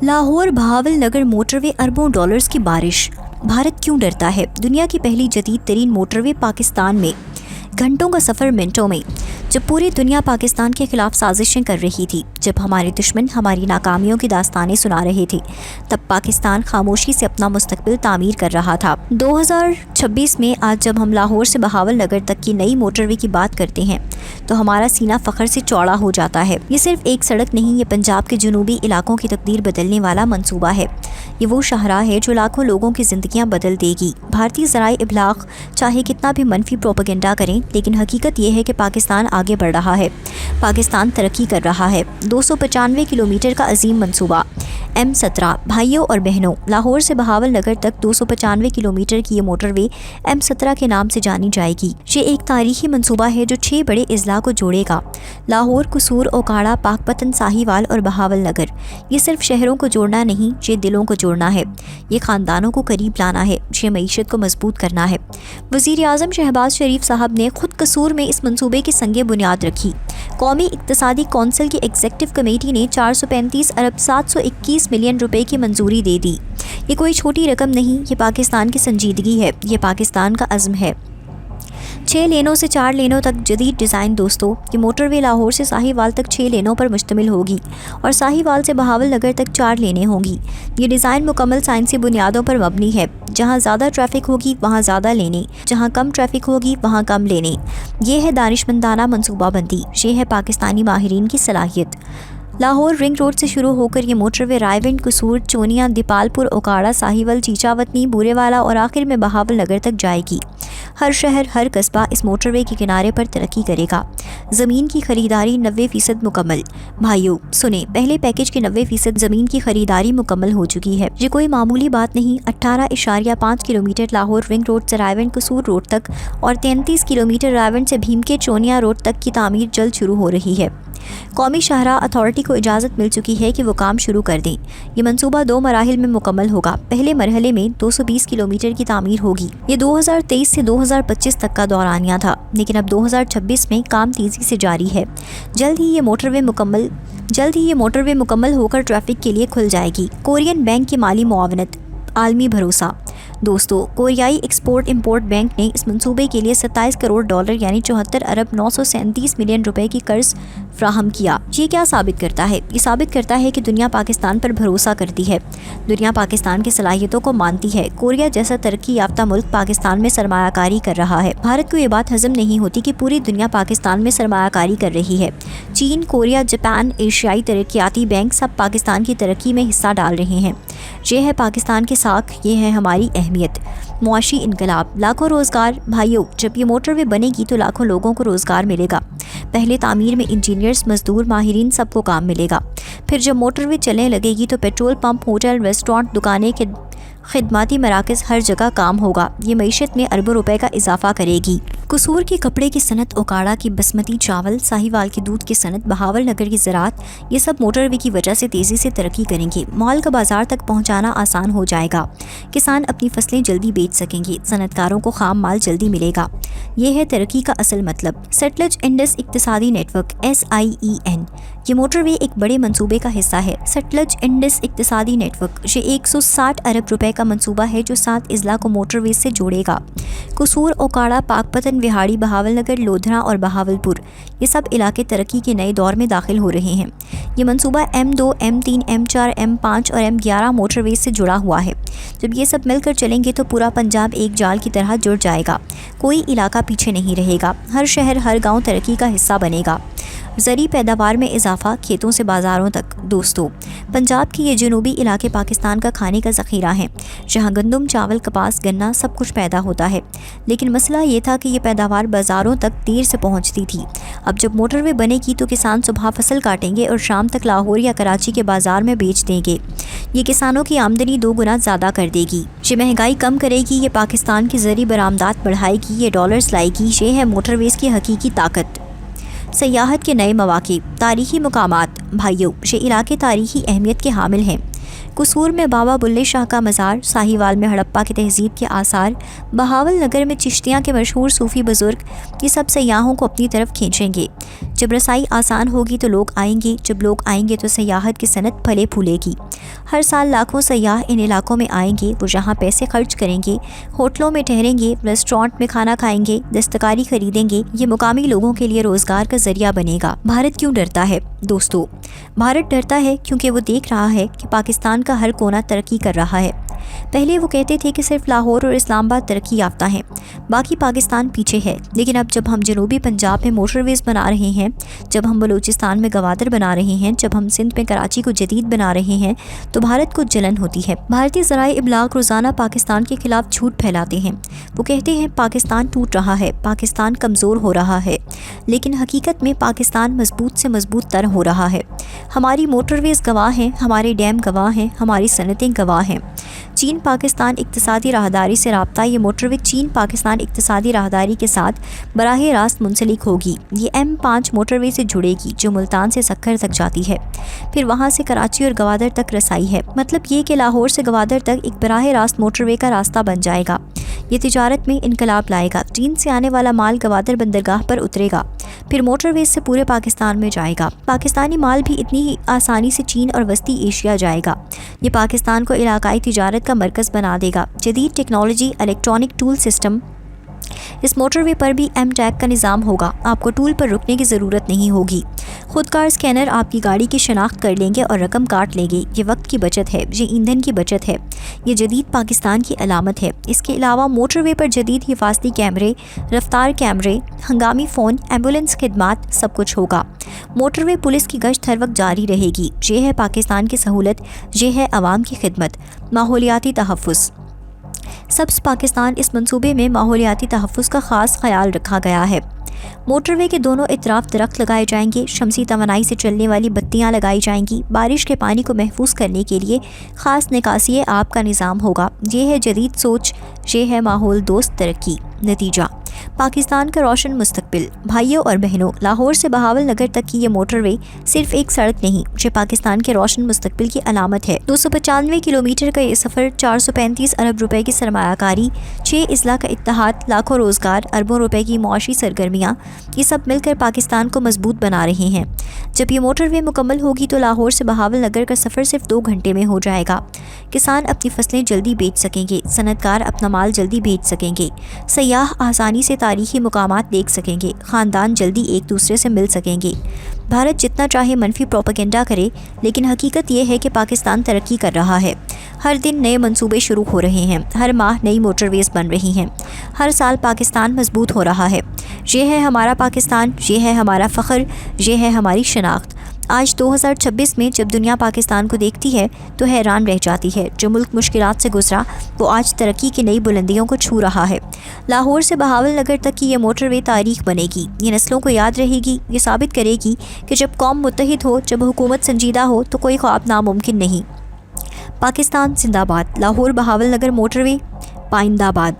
Lahore Bahawal Nagar motorway اربوں dollars کی بارش، بھارت کیوں ڈرتا ہے؟ دنیا کی پہلی جدید ترین موٹروے پاکستان میں، گھنٹوں کا سفر منٹوں میں۔ جب پوری دنیا پاکستان کے خلاف سازشیں کر رہی تھی، جب ہمارے دشمن ہماری ناکامیوں کی داستانیں سنا رہے تھے، تب پاکستان خاموشی سے اپنا مستقبل تعمیر کر رہا تھا۔ 2026 میں آج جب ہم لاہور سے بہاول نگر تک کی نئی موٹروے کی بات کرتے ہیں تو ہمارا سینہ فخر سے چوڑا ہو جاتا ہے۔ یہ صرف ایک سڑک نہیں، یہ پنجاب کے جنوبی علاقوں کی تقدیر بدلنے والا منصوبہ ہے۔ یہ وہ شاہراہ ہے جو لاکھوں لوگوں کی زندگیاں بدل دے گی۔ بھارتی ذرائع ابلاغ چاہے کتنا بھی منفی پروپیگنڈا کریں، لیکن حقیقت یہ ہے کہ پاکستان آگے بڑھ رہا ہے، پاکستان ترقی کر رہا ہے۔ 295 کلومیٹر کا عظیم منصوبہ M17۔ بھائیوں اور بہنوں، لاہور سے بہاول نگر تک 295 کلومیٹر کی یہ موٹروے M17 کے نام سے جانی جائے گی۔ یہ ایک تاریخی منصوبہ ہے جو 6 بڑے اضلاع کو جوڑے گا: لاہور، قصور، اوکاڑہ، پاکپتن، ساہیوال اور بہاول نگر۔ یہ صرف شہروں کو جوڑنا نہیں، یہ دلوں کو جوڑنا ہے، یہ خاندانوں کو قریب لانا ہے، یہ معیشت کو مضبوط کرنا ہے۔ وزیر اعظم شہباز شریف صاحب نے خود قصور میں اس منصوبے کی سنگ بنیاد رکھی۔ قومی اقتصادی کونسل کی ایگزیکٹو کمیٹی نے 435 ارب 721 ملین روپے کی منظوری دے دی۔ یہ کوئی چھوٹی رقم نہیں، یہ پاکستان کی سنجیدگی ہے، یہ پاکستان کا عزم ہے۔ 6 لینوں سے 4 لینوں تک جدید ڈیزائن۔ دوستو، یہ موٹروے لاہور سے ساہیوال تک 6 لینوں پر مشتمل ہوگی اور ساہیوال سے بہاول نگر تک 4 لینیں ہوں گی۔ یہ ڈیزائن مکمل سائنسی بنیادوں پر مبنی ہے۔ جہاں زیادہ ٹریفک ہوگی وہاں زیادہ لینیں، جہاں کم ٹریفک ہوگی وہاں کم لینیں۔ یہ ہے دانشمندانہ منصوبہ بندی، یہ ہے پاکستانی ماہرین کی صلاحیت۔ لاہور رنگ روڈ سے شروع ہو کر یہ موٹروے رائے ونڈ، قصور، چونیا، دیپال پور، اوکاڑہ، ساہیوال، چیچاوتنی، بورے والا اور آخر میں بہاول نگر تک جائے گی۔ ہر شہر، ہر قصبہ اس موٹروے کے کنارے پر ترقی کرے گا۔ زمین کی خریداری 90% مکمل۔ بھائیو سنیں، پہلے پیکج کی 90% زمین کی خریداری مکمل ہو چکی ہے۔ یہ کوئی معمولی بات نہیں۔ 18.5 کلومیٹر لاہور رنگ روڈ سے رائے ونڈ قصور روڈ تک اور 33 کلومیٹر رائے ونڈ سے بھیم کے چونیا روڈ تک کی تعمیر جلد شروع ہو رہی ہے۔ قومی شاہراہ اتھارٹی کو اجازت مل چکی ہے کہ وہ کام شروع کر دیں۔ یہ منصوبہ 2 مراحل میں مکمل ہوگا۔ پہلے مرحلے میں 220 کلومیٹر کی تعمیر ہوگی۔ یہ 2023 سے 2025 تک کا دورانیہ تھا، لیکن اب 2026 میں کام تیزی سے جاری ہے۔ جلد ہی یہ موٹروے مکمل ہو کر ٹریفک کے لیے کھل جائے گی۔ کورین بینک کی مالی معاونت، عالمی بھروسہ۔ دوستو، کوریائی ایکسپورٹ امپورٹ بینک نے اس منصوبے کے لیے 27 کروڑ ڈالر یعنی 74 ارب 937 ملین روپے کی قرض فراہم کیا۔ یہ کیا ثابت کرتا ہے؟ یہ ثابت کرتا ہے کہ دنیا پاکستان پر بھروسہ کرتی ہے، دنیا پاکستان کی صلاحیتوں کو مانتی ہے۔ کوریا جیسا ترقی یافتہ ملک پاکستان میں سرمایہ کاری کر رہا ہے۔ بھارت کو یہ بات ہضم نہیں ہوتی کہ پوری دنیا پاکستان میں سرمایہ کاری کر رہی ہے۔ چین، کوریا، جاپان، ایشیائی ترقیاتی بینک سب پاکستان کی ترقی میں حصہ ڈال رہے ہیں۔ یہ ہے پاکستان کی ساکھ، یہ ہے ہماری اہمیت۔ معاشی انقلاب، لاکھوں روزگار۔ بھائیوں، جب یہ موٹروے بنے گی تو لاکھوں لوگوں کو روزگار ملے گا۔ پہلے تعمیر میں انجینئرز، مزدور، ماہرین سب کو کام ملے گا۔ پھر جب موٹروے چلنے لگے گی تو پیٹرول پمپ، ہوٹل، ریسٹورانٹ، دکانیں، خدماتی مراکز، ہر جگہ کام ہوگا۔ یہ معیشت میں اربوں روپے کا اضافہ کرے گی۔ قصور کے کپڑے کی صنعت، اوکاڑہ کی بسمتی چاول، ساہیوال کی دودھ کی صنعت، بہاول نگر کی زراعت، یہ سب موٹروے کی وجہ سے تیزی سے ترقی کریں گے۔ مال کا بازار تک پہنچانا آسان ہو جائے گا، کسان اپنی فصلیں جلدی بیچ سکیں گے، صنعت کاروں کو خام مال جلدی ملے گا۔ یہ ہے ترقی کا اصل مطلب۔ سٹلج انڈس اقتصادی نیٹ ورک SIEN، یہ موٹروے ایک بڑے منصوبے کا حصہ ہے۔ سٹلج انڈس اقتصادی نیٹ ورک یہ 160 ارب روپے کا منصوبہ ہے جو 7 اضلاع کو موٹروے سے جوڑے گا۔ قصور، اوکاڑہ، پاکپتن، وہاڑی، بہاول نگر، لودھرا اور بہاول پور، یہ سب علاقے ترقی کے نئے دور میں داخل ہو رہے ہیں۔ یہ منصوبہ M2، M3، M4، M5 اور M11 موٹروے سے جڑا ہوا ہے۔ جب یہ سب مل کر چلیں گے تو پورا پنجاب ایک جال کی طرح جڑ جائے گا، کوئی علاقہ پیچھے نہیں رہے گا، ہر شہر، ہر گاؤں ترقی کا حصہ بنے گا۔ زرعی پیداوار میں اضافہ، کھیتوں سے بازاروں تک۔ دوستو، پنجاب کے یہ جنوبی علاقے پاکستان کا کھانے کا ذخیرہ ہیں، جہاں گندم، چاول، کپاس، گنا سب کچھ پیدا ہوتا ہے، لیکن مسئلہ یہ تھا کہ یہ پیداوار بازاروں تک دیر سے پہنچتی تھی۔ اب جب موٹروے بنے گی تو کسان صبح فصل کاٹیں گے اور شام تک لاہور یا کراچی کے بازار میں بیچ دیں گے۔ یہ کسانوں کی آمدنی 2 گنا زیادہ کر دے گی، یہ مہنگائی کم کرے گی، یہ پاکستان کی زرعی برآمدات بڑھائے گی، یہ ڈالرز لائے گی۔ یہ ہے موٹرویز کی حقیقی طاقت۔ سیاحت کے نئے مواقع، تاریخی مقامات۔ بھائیوں، یہ علاقے تاریخی اہمیت کے حامل ہیں۔ قصور میں بابا بلے شاہ کا مزار، ساہیوال میں ہڑپا کی تہذیب کے آثار، بہاول نگر میں چشتیاں کے مشہور صوفی بزرگ، یہ سب سیاحوں کو اپنی طرف کھینچیں گے۔ جب رسائی آسان ہوگی تو لوگ آئیں گے، جب لوگ آئیں گے تو سیاحت کی صنعت پھلے پھولے گی۔ ہر سال لاکھوں سیاح ان علاقوں میں آئیں گے، وہ جہاں پیسے خرچ کریں گے، ہوٹلوں میں ٹھہریں گے، ریسٹورانٹ میں کھانا کھائیں گے، دستکاری خریدیں گے، یہ مقامی لوگوں کے لیے روزگار کا ذریعہ بنے گا۔ بھارت کیوں ڈرتا ہے؟ دوستو، بھارت ڈرتا ہے کیونکہ وہ دیکھ رہا ہے کہ پاکستان کا ہر کونا ترقی کر رہا ہے۔ پہلے وہ کہتے تھے کہ صرف لاہور اور اسلام آباد ترقی یافتہ ہیں، باقی پاکستان پیچھے ہے، لیکن اب جب ہم جنوبی پنجاب میں موٹر ویز بنا رہے ہیں، جب ہم بلوچستان میں گوادر بنا رہے ہیں، جب ہم سندھ میں کراچی کو جدید بنا رہے ہیں، تو بھارت کو جلن ہوتی ہے۔ بھارتی ذرائع ابلاغ روزانہ پاکستان کے خلاف جھوٹ پھیلاتے ہیں۔ وہ کہتے ہیں پاکستان ٹوٹ رہا ہے، پاکستان کمزور ہو رہا ہے، لیکن حقیقت میں پاکستان مضبوط سے مضبوط تر ہو رہا ہے۔ ہماری موٹر ویز گواہ ہیں، ہمارے ڈیم گواہ ہیں، ہماری صنعتیں گواہ ہیں۔ چین پاکستان اقتصادی راہداری سے رابطہ، یہ موٹر وے چین پاکستان اقتصادی راہداری کے ساتھ براہ راست منسلک ہوگی۔ یہ M5 موٹر وے سے جڑے گی جو ملتان سے سکھر تک جاتی ہے، پھر وہاں سے کراچی اور گوادر تک رسائی ہے۔ مطلب یہ کہ لاہور سے گوادر تک ایک براہ راست موٹر وے کا راستہ بن جائے گا۔ یہ تجارت میں انقلاب لائے گا۔ چین سے آنے والا مال گوادر بندرگاہ پر اترے گا، پھر موٹر ویز سے پورے پاکستان میں جائے گا۔ پاکستانی مال بھی اتنی ہی آسانی سے چین اور وسطی ایشیا جائے گا۔ یہ پاکستان کو علاقائی تجارت کا مرکز بنا دے گا۔ جدید ٹیکنالوجی، الیکٹرانک ٹول سسٹم، اس موٹر وے پر بھی ایم ٹیگ کا نظام ہوگا۔ آپ کو ٹول پر رکنے کی ضرورت نہیں ہوگی۔ خودکار اسکینر آپ کی گاڑی کی شناخت کر لیں گے اور رقم کاٹ لیں گے۔ یہ وقت کی بچت ہے، یہ ایندھن کی بچت ہے، یہ جدید پاکستان کی علامت ہے۔ اس کے علاوہ موٹر وے پر جدید حفاظتی کیمرے، رفتار کیمرے، ہنگامی فون، ایمبولینس خدمات، سب کچھ ہوگا۔ موٹر وے پولیس کی گشت ہر وقت جاری رہے گی۔ یہ ہے پاکستان کی سہولت، یہ ہے عوام کی خدمت۔ ماحولیاتی تحفظ، سبز پاکستان، اس منصوبے میں ماحولیاتی تحفظ کا خاص خیال رکھا گیا ہے۔ موٹر وے کے دونوں اطراف درخت لگائے جائیں گے، شمسی توانائی سے چلنے والی بتیاں لگائی جائیں گی، بارش کے پانی کو محفوظ کرنے کے لیے خاص نکاسی آب کا نظام ہوگا۔ یہ ہے جدید سوچ، یہ ہے ماحول دوست ترقی۔ نتیجہ، پاکستان کا روشن مستقبل۔ بھائیوں اور بہنوں، لاہور سے بہاول نگر تک کی یہ موٹر وے صرف ایک سڑک نہیں، یہ پاکستان کے روشن مستقبل کی علامت ہے۔ 295 کلومیٹر کا یہ سفر، 435 ارب روپے کی سرمایہ کاری، 6 اضلاع کا اتحاد، لاکھوں روزگار، اربوں روپے کی معاشی سرگرمیاں، یہ سب مل کر پاکستان کو مضبوط بنا رہے ہیں۔ جب یہ موٹر وے مکمل ہوگی تو لاہور سے بہاول نگر کا سفر صرف 2 گھنٹے میں ہو جائے گا۔ کسان اپنی فصلیں جلدی بیچ سکیں گے، صنعت کار اپنا مال جلدی بیچ سکیں گے، سیاح آسانی سے تاریخی مقامات دیکھ سکیں گے، خاندان جلدی ایک دوسرے سے مل سکیں گے۔ بھارت جتنا چاہے منفی پروپیگنڈا کرے، لیکن حقیقت یہ ہے کہ پاکستان ترقی کر رہا ہے۔ ہر دن نئے منصوبے شروع ہو رہے ہیں، ہر ماہ نئی موٹر ویز بن رہی ہیں، ہر سال پاکستان مضبوط ہو رہا ہے۔ یہ ہے ہمارا پاکستان، یہ ہے ہمارا فخر، یہ ہے ہماری شناخت۔ آج 2026 میں جب دنیا پاکستان کو دیکھتی ہے تو حیران رہ جاتی ہے۔ جو ملک مشکلات سے گزرا وہ آج ترقی کی نئی بلندیوں کو چھو رہا ہے۔ لاہور سے بہاول نگر تک کی یہ موٹر وے تاریخ بنے گی، یہ نسلوں کو یاد رہے گی، یہ ثابت کرے گی کہ جب قوم متحد ہو، جب حکومت سنجیدہ ہو تو کوئی خواب ناممکن نہیں۔ پاکستان زندہ باد۔ لاہور بہاول نگر موٹر وے پائندہ باد۔